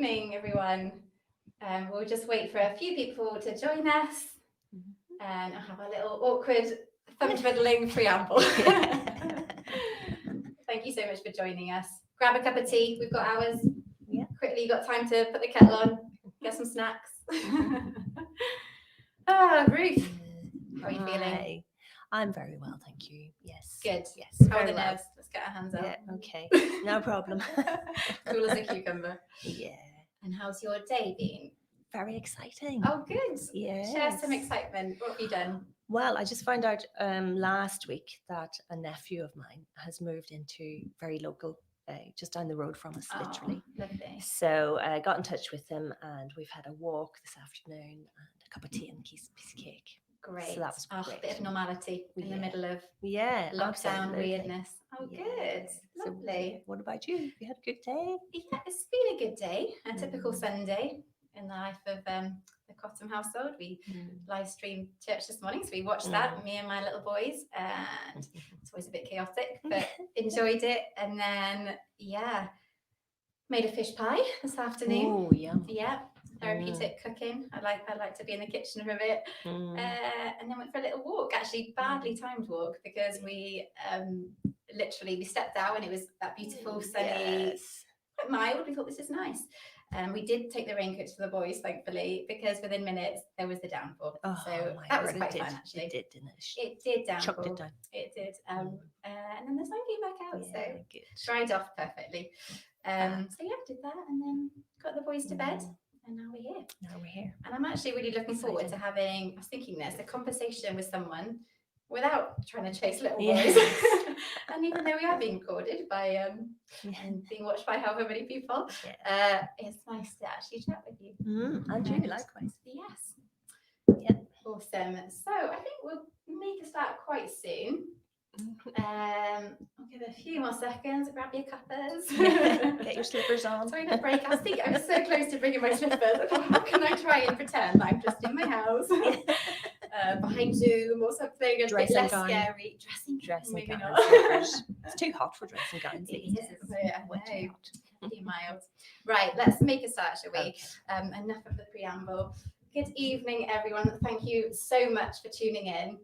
evening, everyone. We'll just wait for a few people to join us and I'll have a little awkward thumb twiddling preamble. Thank you so much for joining us. Grab a cup of tea, we've got ours. Yeah. Quickly, got time to put the kettle on, get some snacks. Ruth, how are you feeling? I'm very well, thank you. Yes. Good. Yes. How are the very well. nerves? Let's get our hands up. Yeah. Okay. No problem. Cool as a cucumber. Yeah. And how's your day been? Very exciting. Oh, good. Yeah. Share some excitement. What have you done? Well, I just found out last week that a nephew of mine has moved into very local, just down the road from us, literally. Lovely. So I got in touch with him and we've had a walk this afternoon and a cup of tea and a piece of cake. Great. So that was great. A bit of normality in the middle of lockdown absolutely. weirdness. Oh, good. Lovely. So what about you? You had a good day? Yeah, it's been a good day. A typical Sunday in the life of the Cottam household. We live streamed church this morning, so we watched that, me and my little boys, and it's always a bit chaotic, but enjoyed it. And then, made a fish pie this afternoon. Oh, yum. Yeah, therapeutic cooking. I like to be in the kitchen for a bit. And then went for a little walk, actually badly timed walk, because we we stepped out and it was that beautiful sunny, quite mild. We thought this is nice. We did take the raincoats for the boys, thankfully, because within minutes there was the downpour. So that was quite fun, actually. It did, didn't it? It did downpour. Chucked it down. It did. And then the sun came back out, so good. dried off perfectly. Did that, and then got the boys to bed, and now we're here. And I'm actually really looking forward to having, I was thinking this, a conversation with someone without trying to chase little boys. And even though we are being recorded by and being watched by however many people, it's nice to actually chat with you. And you, likewise. Yes. Yeah. Awesome. So I think we'll make a start quite soon. I'll give it a few more seconds. Grab your cuppers. Get your slippers on. Sorry, not break. I was so close to bringing my slippers. How can I try and pretend that I'm just in my house? Behind Zoom or something, a bit less scary. Dressing maybe gown, not. Slippers. It's too hot for dressing gowns. It is, isn't it? I know. Too mild. Right, let's make a start, shall we? Okay. Enough of the preamble. Good evening, everyone. Thank you so much for tuning in.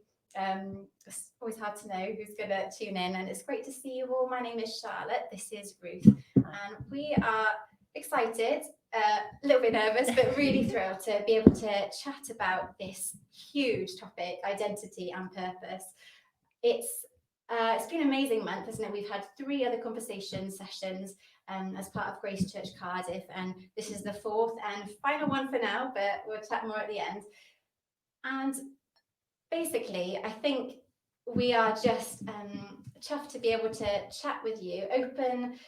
It's always hard to know who's going to tune in, and it's great to see you all. My name is Charlotte. This is Ruth, and we are excited, a little bit nervous, but really thrilled to be able to chat about this huge topic, identity and purpose. It's been an amazing month, isn't it? We've had 3 other conversation sessions as part of Grace Church Cardiff, and this is the 4th and final one for now, but we'll chat more at the end. And basically, I think we are just chuffed to be able to chat with you, open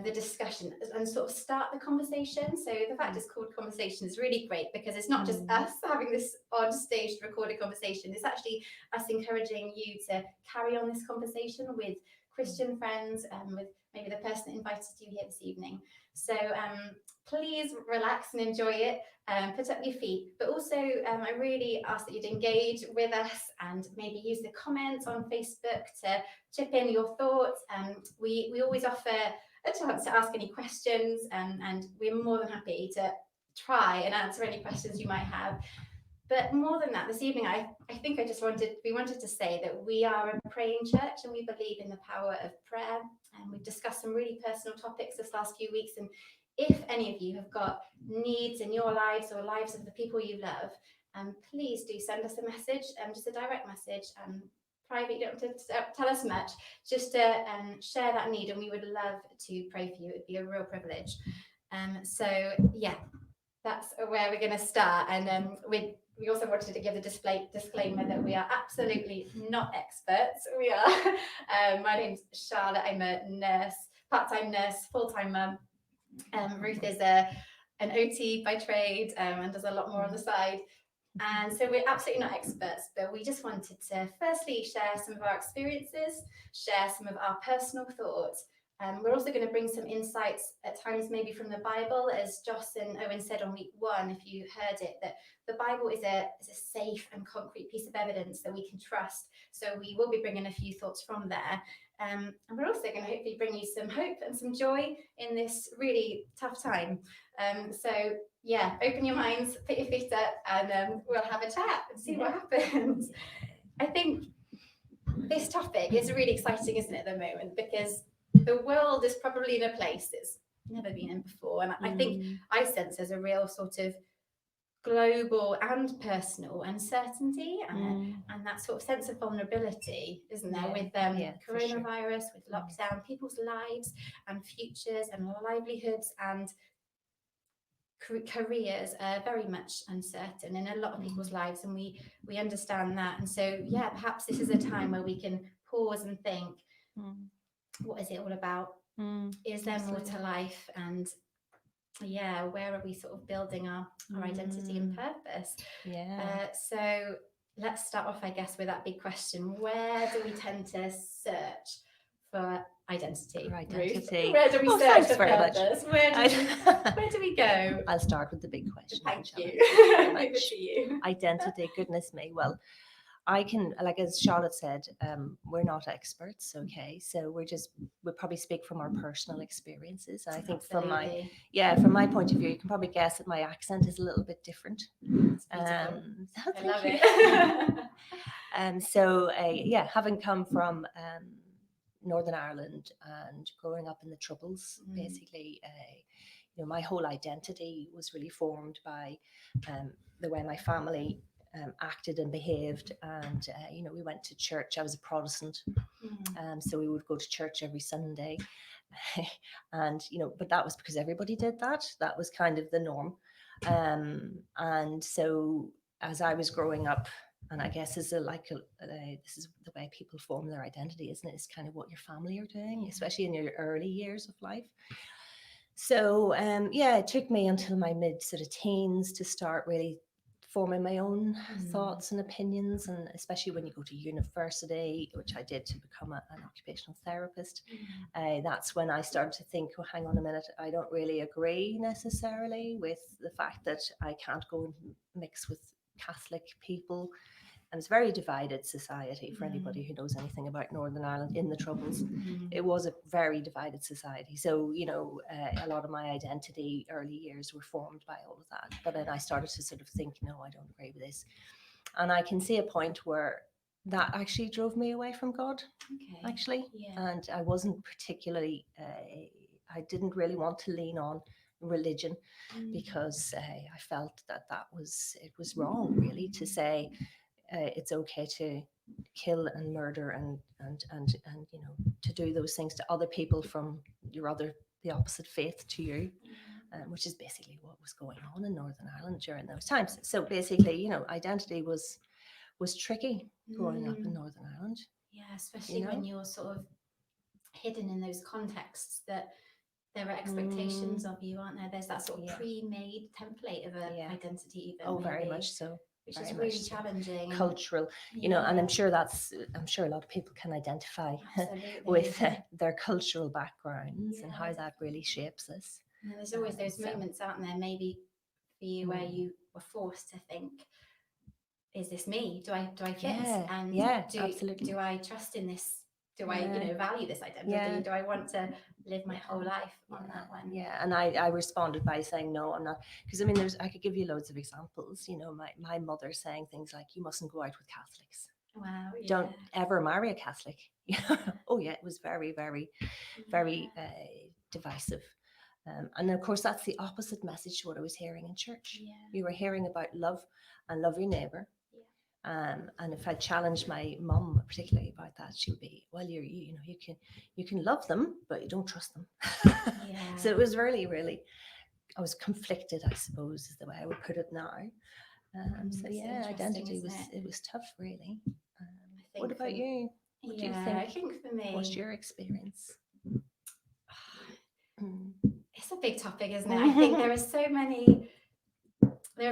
the discussion and sort of start the conversation. So the fact it's called conversation is really great, because it's not just us having this on stage recorded conversation. It's actually us encouraging you to carry on this conversation with Christian friends and with maybe the person that invited you here this evening. So please relax and enjoy it. Put up your feet, but also I really ask that you'd engage with us and maybe use the comments on Facebook to chip in your thoughts. We always offer a chance to ask any questions, and we're more than happy to try and answer any questions you might have. But more than that, this evening, I think we wanted to say that we are a praying church, and we believe in the power of prayer. And we've discussed some really personal topics this last few weeks. And if any of you have got needs in your lives or lives of the people you love, please do send us a message, just a direct message, private. You don't have to tell us much, just to share that need, and we would love to pray for you. It'd be a real privilege. That's where we're going to start. And we also wanted to give the disclaimer that we are absolutely not experts. We are. My name's Charlotte. I'm a nurse, part-time nurse, full-time mum. Ruth is an OT by trade and does a lot more on the side. And so we're absolutely not experts, but we just wanted to firstly share some of our experiences, share some of our personal thoughts, We're also going to bring some insights at times maybe from the Bible, as Joss and Owen said on week 1, if you heard it, that the Bible is a safe and concrete piece of evidence that we can trust. So we will be bringing a few thoughts from there. And we're also going to hopefully bring you some hope and some joy in this really tough time. So yeah, open your minds, put your feet up, and we'll have a chat and see what happens. I think this topic is really exciting, isn't it, at the moment? Because the world is probably in a place it's never been in before. And I think I sense there's a real sort of global and personal uncertainty and that sort of sense of vulnerability, isn't there, with coronavirus, with lockdown, people's lives and futures and livelihoods and careers are very much uncertain in a lot of people's lives, and we understand that. And so perhaps this is a time where we can pause and think, what is it all about? Is there more to life? And where are we sort of building our identity and purpose? So let's start off, I guess, with that big question: where do we tend to search for identity? Identity. Where do we search for purpose? Where do we go? I'll start with the big question. Thank you. Over to you. Identity. Goodness me. Well, I can, like as Charlotte said, we're not experts, okay? So we'll probably speak from our personal experiences. And I think from my point of view, you can probably guess that my accent is a little bit different. I love it. So having come from Northern Ireland and growing up in the Troubles, basically, my whole identity was really formed by the way my family acted and behaved, and we went to church. I was a Protestant, so we would go to church every Sunday, and but that was because everybody did that. That was kind of the norm, and so as I was growing up, and I guess this is the way people form their identity, isn't it? It's kind of what your family are doing, especially in your early years of life. So it took me until my mid sort of teens to start really forming my own thoughts and opinions, and especially when you go to university, which I did to become an occupational therapist, that's when I started to think, oh, hang on a minute, I don't really agree necessarily with the fact that I can't go and mix with Catholic people. And it's a very divided society for anybody who knows anything about Northern Ireland in the Troubles. It was a very divided society. So, a lot of my identity early years were formed by all of that. But then I started to sort of think, no, I don't agree with this. And I can see a point where that actually drove me away from God, actually. Yeah. And I wasn't particularly, I didn't really want to lean on religion because I felt that it was wrong, really, to say, it's okay to kill and murder and to do those things to other people from the opposite faith to you, which is basically what was going on in Northern Ireland during those times. So basically, identity was tricky growing up in Northern Ireland. Yeah, especially when you're sort of hidden in those contexts that there are expectations of you, aren't there? There's that sort of pre-made template of an identity even. Oh, very much so. Which is really challenging. Cultural, and I'm sure a lot of people can identify with their cultural backgrounds and how that really shapes us. And there's always those moments, aren't there, maybe for you where you were forced to think, is this me? Do I fit? And absolutely. Do I trust in this? Do I, value this identity? Yeah. Do I want to live my whole life on that one? Yeah, and I responded by saying, no, I'm not. Because, I could give you loads of examples. My mother saying things like, you mustn't go out with Catholics. Wow. Yeah. Don't ever marry a Catholic. Oh, yeah, it was very, very, very divisive. And, of course, that's the opposite message to what I was hearing in church. Yeah. You were hearing about love and love your neighbour. And if I challenged my mum particularly about that, she would be, well, you can love them, but you don't trust them. So it was really, really, I was conflicted, I suppose, is the way I would put it now. Identity was tough, really. What about you? What do you think? I think for me, what's your experience? It's a big topic, isn't it? I think there have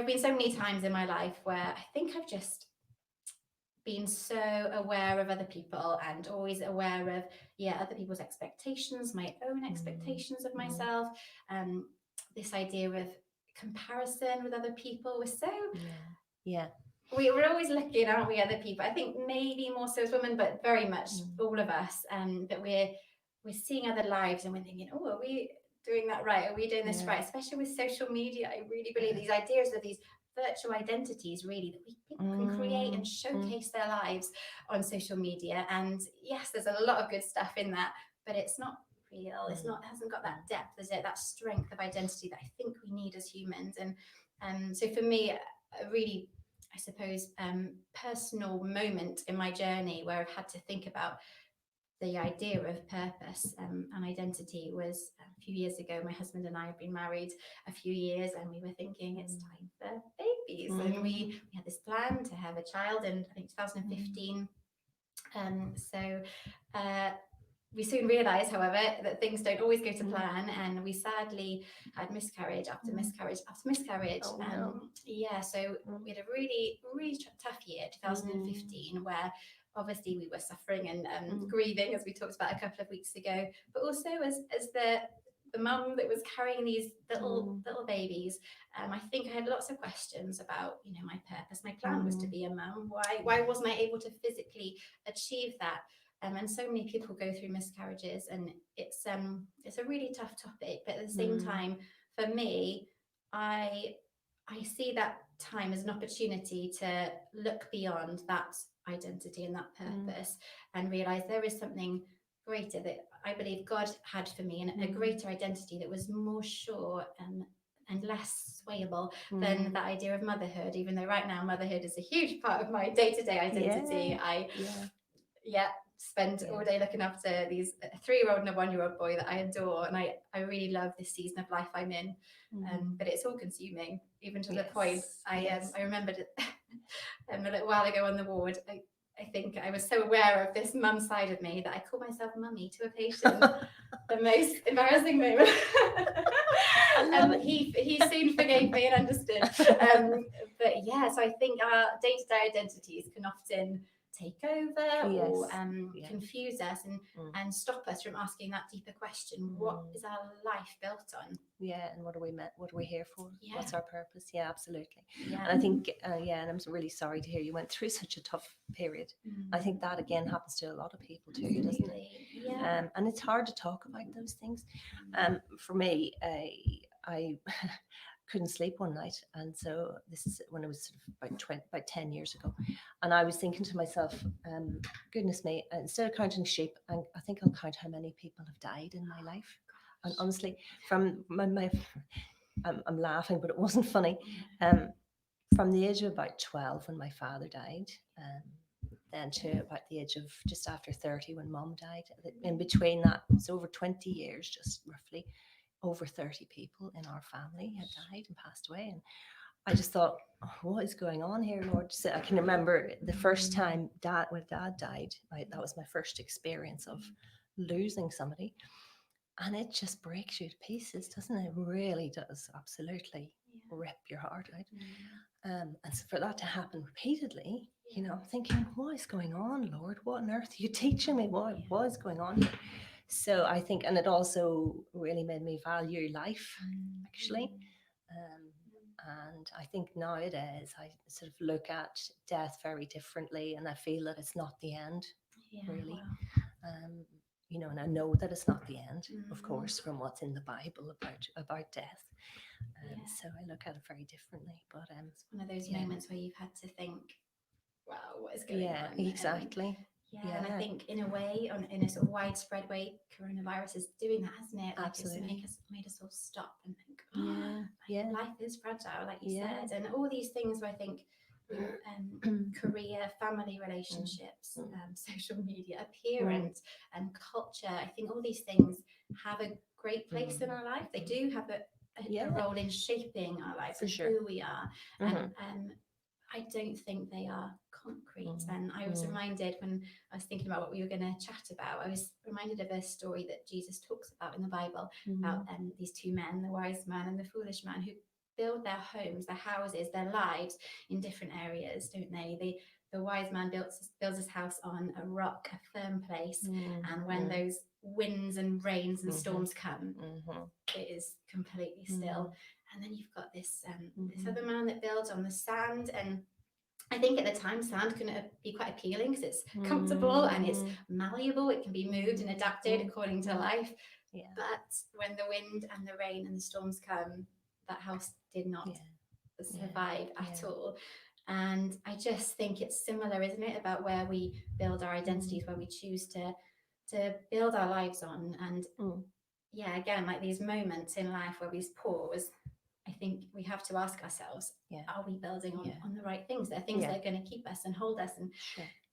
been so many times in my life where I think I've just been so aware of other people and always aware of other people's expectations, my own expectations of myself, this idea of comparison with other people. We're so yeah. we're always looking, aren't we, other people? I think maybe more so as women, but very much all of us, that we're seeing other lives and we're thinking, oh, are we doing that right? Are we doing this right? Especially with social media, I really believe these ideas of these virtual identities, really, that people can create and showcase their lives on social media. And yes, there's a lot of good stuff in that, but it's not real. It hasn't got that depth, is it? That strength of identity that I think we need as humans. And so for me, a really, I suppose, personal moment in my journey where I've had to think about the idea of purpose and identity was a few years ago. My husband and I have been married a few years, and we were thinking it's time for babies. And we had this plan to have a child in, I think, 2015. We soon realised, however, that things don't always go to plan, and we sadly had miscarriage after miscarriage after miscarriage. Oh, no. So we had a really, really tough year, 2015, where obviously we were suffering and grieving, as we talked about a couple of weeks ago, but also as the mum that was carrying these little babies. I think I had lots of questions about, my purpose. My plan was to be a mum. Why wasn't I able to physically achieve that? And so many people go through miscarriages, and it's a really tough topic. But at the same time, for me, I see that time as an opportunity to look beyond that identity and that purpose, and realize there is something greater that I believe God had for me, and a greater identity that was more sure and less swayable than that idea of motherhood. Even though right now motherhood is a huge part of my day-to-day identity. I spend all day looking after these, a 3-year-old and a 1-year-old boy that I adore, and I really love this season of life I'm in. But it's all consuming, even to the point I remembered a little while ago on the ward. I think I was so aware of this mum side of me that I called myself mummy to a patient. The most embarrassing moment. He soon forgave me and understood. But so I think our day-to-day identities can often take over or confuse us and stop us from asking that deeper question: what is our life built on? And what are we meant? What are we here for? What's our purpose? Absolutely. And I think and I'm really sorry to hear you went through such a tough period. I think that again happens to a lot of people too, doesn't it? And it's hard to talk about those things. For me, I couldn't sleep one night, and so this is when it was sort of about 10 years ago, and I was thinking to myself, goodness me, instead of counting sheep, I think I'll count how many people have died in my life. And honestly, from I'm laughing, but it wasn't funny. From the age of about 12 when my father died, then to about the age of just after 30 when mom died. In between that, it's over 20 years, just roughly. Over 30 people in our family had died and passed away. And I just thought, what is going on here, Lord? So I can remember the first time when dad died, that was my first experience of losing somebody. And it just breaks you to pieces, doesn't it? It really does, absolutely rip your heart out. And so for that to happen repeatedly, I'm thinking, what is going on, Lord? What on earth are you teaching me? What is going on here? So I think, and it also really made me value life, actually. And I think nowadays I sort of look at death very differently, and I feel that it's not the end, really. Wow. And I know that it's not the end, of course, from what's in the Bible about death. So I look at it very differently. But it's one of those moments where you've had to think, wow, what is going on? Yeah, exactly. And I think in a way, in a sort of widespread way, coronavirus is doing that, hasn't it? Like Absolutely. It's made us all stop and think, life is fragile, like you said, and all these things where I think career, family relationships, social media, appearance, and culture. I think all these things have a great place in our life. They do have a role in shaping our lives and who we are. And I don't think they are concrete. And I was reminded when I was thinking about what we were going to chat about, I was reminded of a story that Jesus talks about in the Bible about these two men, the wise man and the foolish man, who build their homes, their houses, their lives in different areas, don't they? the wise man builds his house on a rock, a firm place. And when those winds and rains and storms come, it is completely still. And then you've got this this other man that builds on the sand. And I think at the time, sand can be quite appealing because it's comfortable and it's malleable. It can be moved and adapted according to life. Yeah. But when the wind and the rain and the storms come, that house did not survive at all. And I just think it's similar, isn't it, about where we build our identities, where we choose to build our lives on. And yeah, again, like these moments in life where we pause, I think we have to ask ourselves, are we building on the right things? They're things that are going to keep us and hold us and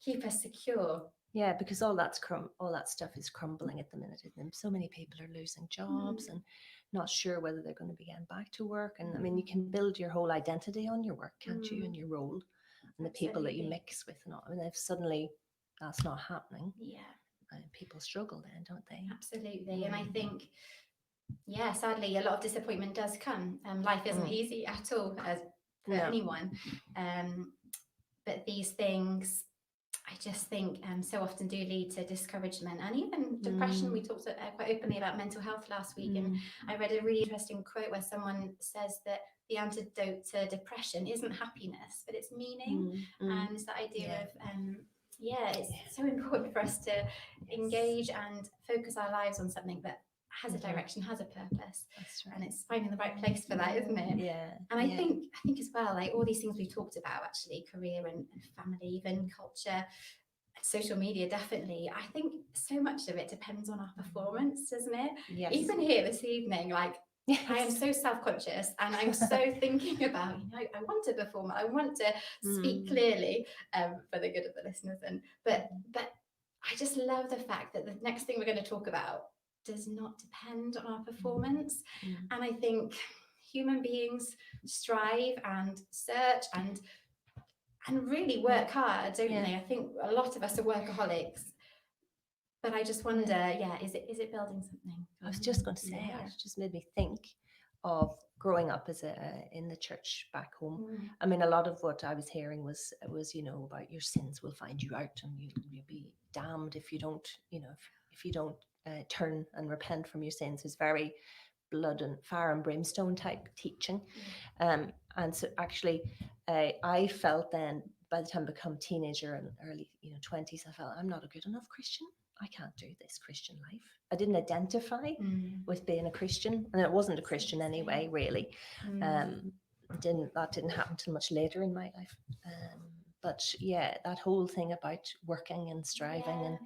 keep us secure. Yeah, because all that stuff is crumbling at the minute. And so many people are losing jobs and not sure whether they're going to be getting back to work. And I mean, you can build your whole identity on your work, can't you? And your role and the people that you mix with and all. I mean, if suddenly that's not happening, people struggle then, don't they? Absolutely. And I think, sadly, a lot of disappointment does come. Life isn't easy at all for anyone. But these things, I just think so often do lead to discouragement and even depression. We talked quite openly about mental health last week, and I read a really interesting quote where someone says that the antidote to depression isn't happiness, but it's meaning. And it's that idea of it's so important for us to engage and focus our lives on something that has a direction, has a purpose. That's right. And it's finding the right place for that, isn't it? Yeah. And I think as well, like all these things we've talked about, actually, career and family, even culture, social media, definitely. I think so much of it depends on our performance, doesn't it? Yes. Even here this evening, like I am so self-conscious and I'm so thinking about, I want to perform, I want to speak clearly for the good of the listeners. But I just love the fact that the next thing we're going to talk about does not depend on our performance. And I think human beings strive and search and really work hard, don't they? I think a lot of us are workaholics. But I just wonder, is it building something? I was just going to say, it just made me think of growing up as in the church back home. I mean, a lot of what I was hearing was about your sins will find you out, and you'll be damned if you don't, if you don't turn and repent from your sins. It's very blood and fire and brimstone type teaching. And so actually, I felt then, by the time I become teenager and early 20s, I felt I'm not a good enough Christian. I can't do this Christian life. I didn't identify with being a Christian, and it wasn't a Christian anyway, really. That didn't happen till much later in my life. But that whole thing about working and striving, and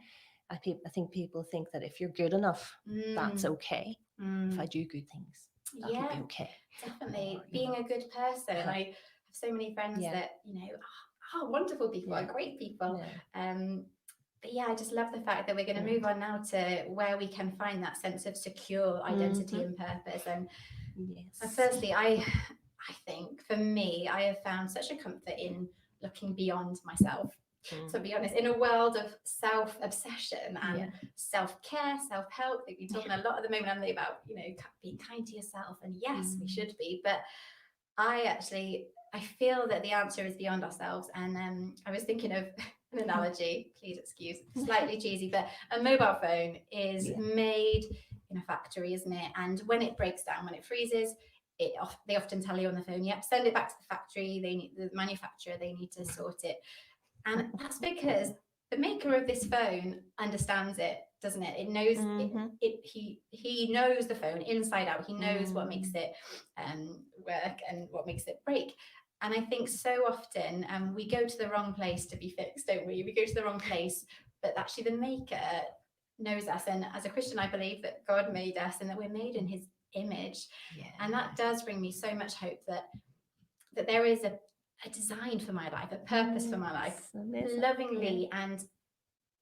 I think people think that if you're good enough, that's okay. If I do good things, that'll be okay. Definitely. Being a good person. I have so many friends that, are wonderful people, are great people. But I just love the fact that we're going to move on now to where we can find that sense of secure identity and purpose. And firstly, I think for me, I have found such a comfort in looking beyond myself. So be honest, in a world of self-obsession and self-care, self-help, that you're talking a lot at the moment, Emily, about, being kind to yourself. And yes, we should be. But I feel that the answer is beyond ourselves. And I was thinking of an analogy, please excuse, slightly cheesy, but a mobile phone is made in a factory, isn't it? And when it breaks down, when it freezes, they often tell you on the phone, send it back to the factory. The manufacturer, they need to sort it. And that's because the maker of this phone understands it, doesn't it? It knows he knows the phone inside out. He knows what makes it work and what makes it break. And I think so often we go to the wrong place to be fixed, don't we? We go to the wrong place, but actually the maker knows us. And as a Christian, I believe that God made us and that we're made in his image. And that does bring me so much hope that there is a design for my life, a purpose for my life, lovingly and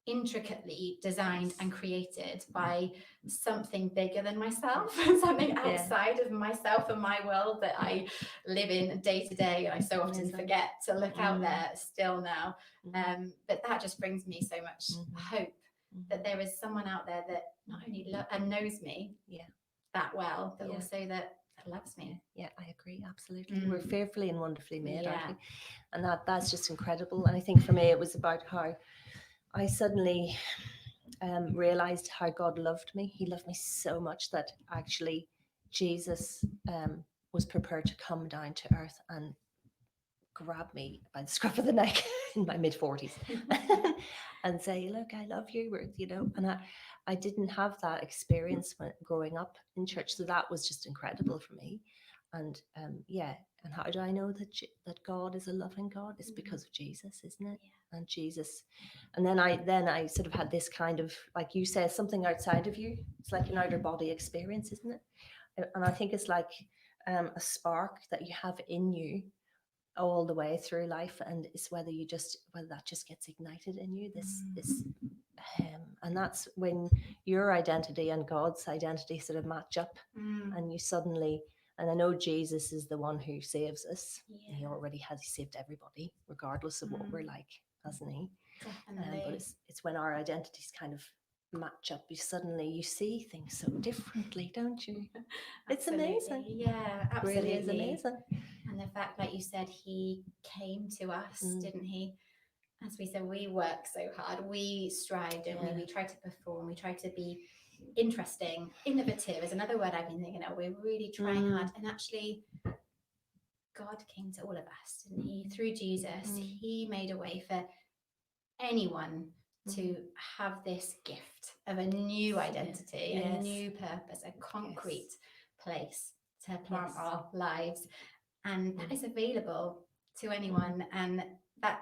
intricately designed and created by something bigger than myself, something outside of myself and my world that I live in day to day. And I so often forget to look out there still now. But that just brings me so much hope that there is someone out there that not only knows me that well, but also that loves me. Yeah, I agree. Absolutely. We're fearfully and wonderfully made, aren't Yeah. we? And that's just incredible. And I think for me, it was about how I suddenly realized how God loved me. He loved me so much that actually Jesus was prepared to come down to earth and grab me by the scruff of the neck in my mid-40s and say, look, I love you, Ruth, and I didn't have that experience when growing up in church, so that was just incredible for me. And and how do I know that God is a loving God? It's because of Jesus, isn't it? Yeah. And Jesus. And then I sort of had this kind of, like you said, something outside of you. It's like an outer body experience, isn't it? And I think it's like a spark that you have in you all the way through life, and it's whether that just gets ignited in you, this and that's when your identity and God's identity sort of match up, and you suddenly, and I know Jesus is the one who saves us. Yeah. He already has. He saved everybody regardless of what we're like, hasn't he? Definitely. But it's when our identities kind of match up, you see things so differently, don't you? It's amazing. Yeah, absolutely. It really is amazing. And the fact, like you said, he came to us, didn't he? As we said, we work so hard. We strive, don't we? We try to perform. We try to be interesting. Innovative is another word I've been thinking of. We're really trying hard. And actually, God came to all of us, didn't he? Through Jesus, he made a way for anyone to have this gift of a new identity, a new purpose, a concrete place to plant our lives. And that is available to anyone. And that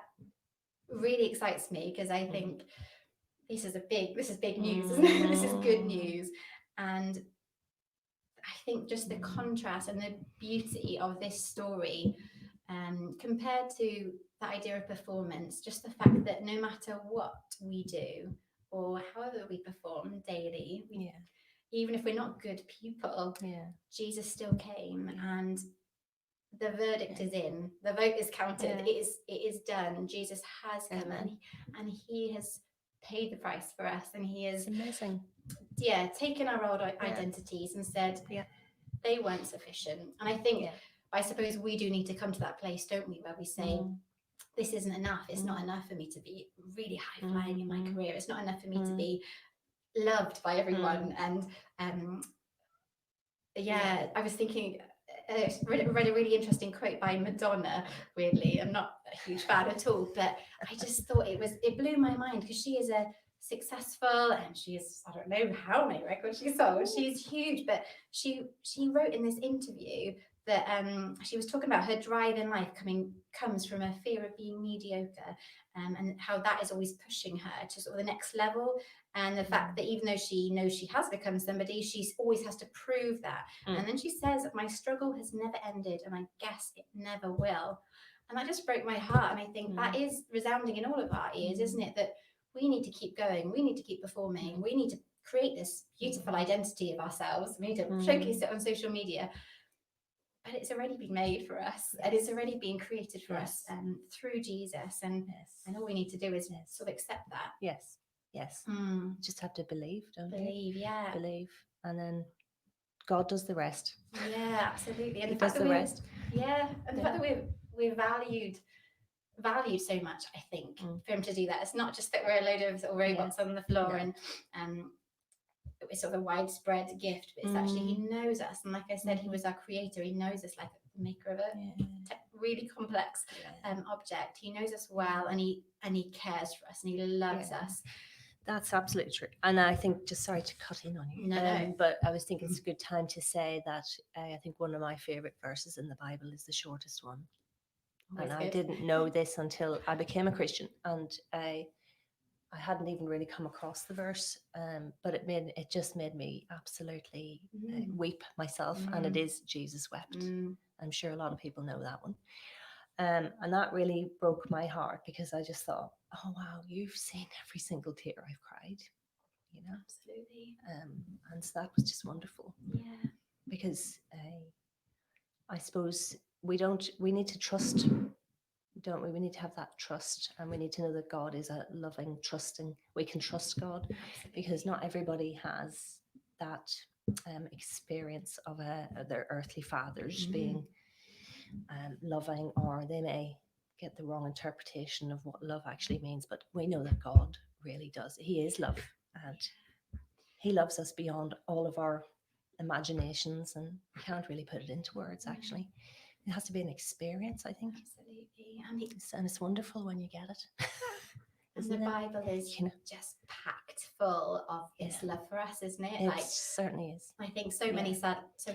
really excites me, because I think this is big news, isn't it? This is good news. And I think just the contrast and the beauty of this story, compared to the idea of performance, just the fact that no matter what we do or however we perform daily, even if we're not good people, Jesus still came, and the verdict is in, the vote is counted, it is done. Jesus has come, and he has paid the price for us, and he has taken our old identities and said they weren't sufficient. And I think I suppose we do need to come to that place, don't we, where we say this isn't enough. It's not enough for me to be really high flying in my career. It's not enough for me to be loved by everyone. And I was thinking, read a really interesting quote by Madonna. Weirdly, I'm not a huge fan at all, but I just thought it blew my mind, because she is a successful, and she is, I don't know how many records she sold. She's huge, but she wrote in this interview that she was talking about her drive in life comes from a fear of being mediocre, and how that is always pushing her to sort of the next level. And the fact that even though she knows she has become somebody, she always has to prove that. And then she says, my struggle has never ended, and I guess it never will. And that just broke my heart. And I think that is resounding in all of our ears, isn't it? That we need to keep going. We need to keep performing. We need to create this beautiful identity of ourselves. We need to showcase it on social media. But it's already been made for us, and it's already been created for us through Jesus. And all we need to do is sort of accept that. Yes. Just have to believe, don't you? Believe. And then God does the rest. Yeah, absolutely. And he the fact does that the rest. Yeah. And the fact that we're valued so much, I think, for him to do that. It's not just that we're a load of sort of robots on the floor and it's sort of a widespread gift, but it's actually he knows us. And like I said, he was our creator. He knows us like the maker of a really complex object. He knows us well, and he cares for us, and he loves us. That's absolutely true. And I think, just sorry to cut in on you, no. but I was thinking it's a good time to say that I think one of my favorite verses in the Bible is the shortest one. Always and good. I didn't know this until I became a Christian, and I hadn't even really come across the verse, but it just made me absolutely weep myself, and it is Jesus wept. I'm sure a lot of people know that one. And that really broke my heart, because I just thought, oh wow, you've seen every single tear I've cried, Absolutely. And so that was just wonderful. Yeah. Because I suppose we need to trust, don't we? We need to have that trust, and we need to know that God is a loving, trusting. We can trust God. Absolutely. Because not everybody has that experience of their earthly fathers Mm. being loving, or they may get the wrong interpretation of what love actually means. But we know that God really does. He is love, and He loves us beyond all of our imaginations, and we can't really put it into words. Actually, it has to be an experience, I think. Absolutely. And it's wonderful when you get it. And the Isn't it? Bible is You know, just packed full of His Yeah. love for us, isn't it? it Like, certainly is. I think so many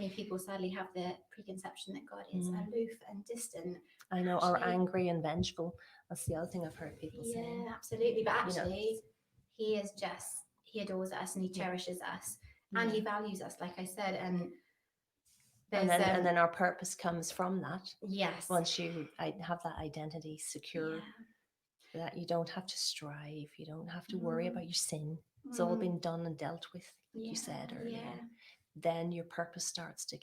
people sadly have the preconception that God is aloof and distant. I know, or Actually- angry and vengeful. That's the other thing I've heard people Yeah, say. absolutely. But You know. actually, He adores us and He Yeah. cherishes us and He values us, like I said. And there's and then our purpose comes from that. yes, Once you have that identity secure, that you don't have to strive, you don't have to worry about your sin. It's all been done and dealt with, like you said earlier. Then your purpose starts to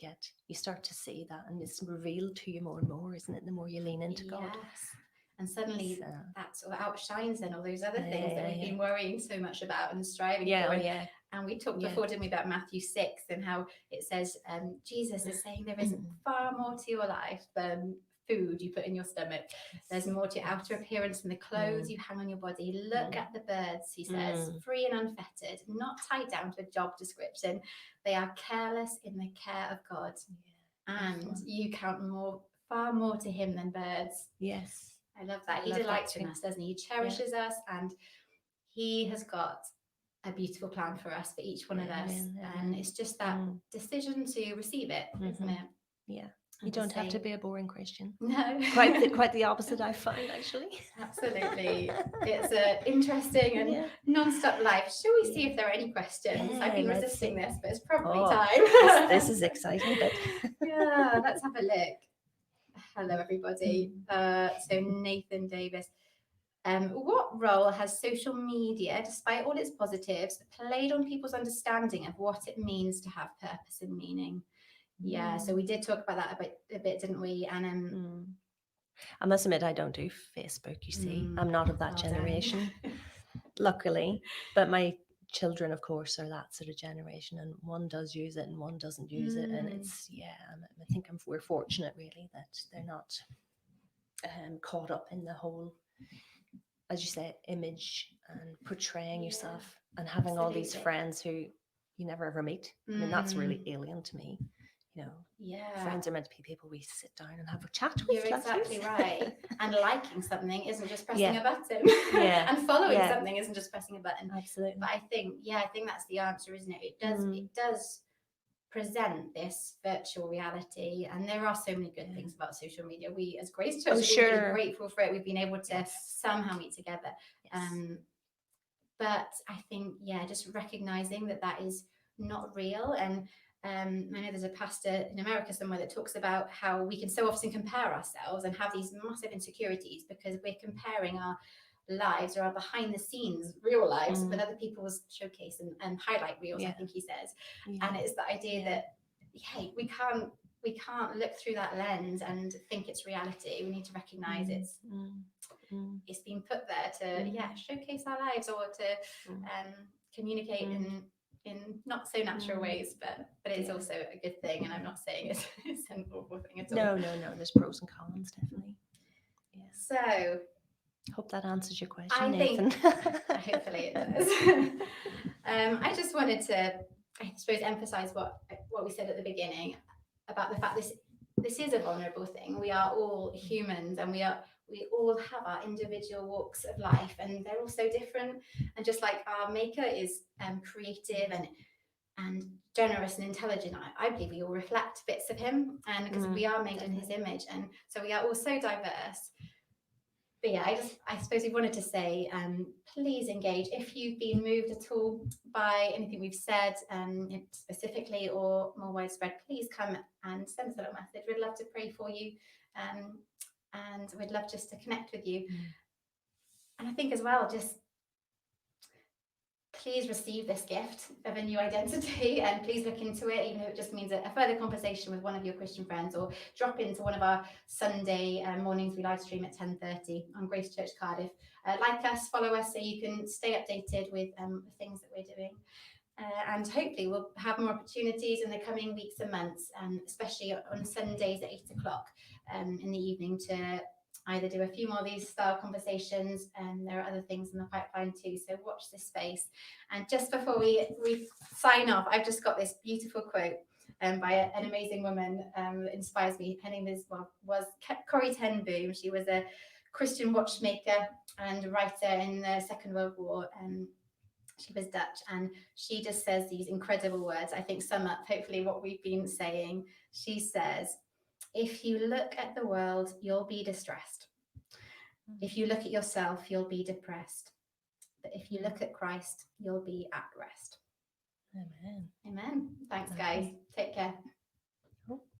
you start to see that, and it's revealed to you more and more, isn't it? The more you lean into God. Yes. And suddenly that sort of outshines then all those other things that we've been worrying so much about and striving for. And we talked before, didn't we, about Matthew 6 and how it says Jesus is saying there is far more to your life than food you put in your stomach. There's more to your outer appearance than the clothes you hang on your body. Look at the birds, he says, free and unfettered, not tied down to a job description. They are careless in the care of God. And you count far more to him than birds. Yes. I love that. He delights in us, doesn't he? He cherishes us, and He has got a beautiful plan for us, for each one of us. And it's just that decision to receive it, isn't it? Yeah. You don't have to be a boring Christian. No. Quite the opposite, I find, actually. Absolutely. It's an interesting and non-stop life. Shall we see if there are any questions? I've been resisting this, but it's probably time. This is exciting. But yeah, let's have a look. Hello, everybody. So Nathan Davis. What role has social media, despite all its positives, played on people's understanding of what it means to have purpose and meaning? Yeah, so we did talk about that a bit, didn't we? And I must admit, I don't do Facebook, you see. I'm not of that generation, luckily. But my children, of course, are that sort of generation, and one does use it and one doesn't use it. And it's, I think we're fortunate, really, that they're not caught up in the whole, as you say, image and portraying yourself and having all these friends who you never ever meet. I mean, that's really alien to me. You know, friends are meant to be people we sit down and have a chat with. You're exactly right. And liking something isn't just pressing a button. And following something isn't just pressing a button. Absolutely. But I think that's the answer, isn't it? It does present this virtual reality, and there are so many good things about social media. We as Grace Church are really grateful for it. We've been able to somehow meet together. But I think just recognizing that is not real. And I know there's a pastor in America somewhere that talks about how we can so often compare ourselves and have these massive insecurities because we're comparing our lives or our behind the scenes real lives with other people's showcase and highlight reels, I think he says. And it's the idea that we can't look through that lens and think it's reality. We need to recognize it's been put there to showcase our lives or to communicate in not so natural ways, but it is also a good thing. And I'm not saying it's an awful thing at all. No, there's pros and cons, definitely. So hope that answers your question, I Nathan. Hopefully it does. I just wanted to, I suppose, emphasize what we said at the beginning about the fact this is a vulnerable thing. We are all humans, and we all have our individual walks of life, and they're all so different. And just like our Maker is creative and generous and intelligent, I believe we all reflect bits of him, and because we are made in his image, and so we are all so diverse. But I suppose we wanted to say, please engage if you've been moved at all by anything we've said, specifically or more widespread. Please come and send us a little message. We'd love to pray for you, and we'd love just to connect with you. And I think as well, just please receive this gift of a new identity, and please look into it, even if it just means a further conversation with one of your Christian friends, or drop into one of our Sunday mornings. We live stream at 10:30 on Grace Church Cardiff. Like us, follow us, so you can stay updated with the things that we're doing. And hopefully we'll have more opportunities in the coming weeks and months, especially on Sundays at 8 o'clock in the evening, to either do a few more of these style conversations, and there are other things in the pipeline too, so watch this space. And just before we sign off, I've just got this beautiful quote by an amazing woman that inspires me. Her name was Corrie ten Boom. She was a Christian watchmaker and writer in the Second World War. She was Dutch, and she just says these incredible words, I think sum up hopefully what we've been saying. She says, if you look at the world, you'll be distressed. If you look at yourself, you'll be depressed. But if you look at Christ, you'll be at rest. Amen. Amen. Thanks, guys. Take care.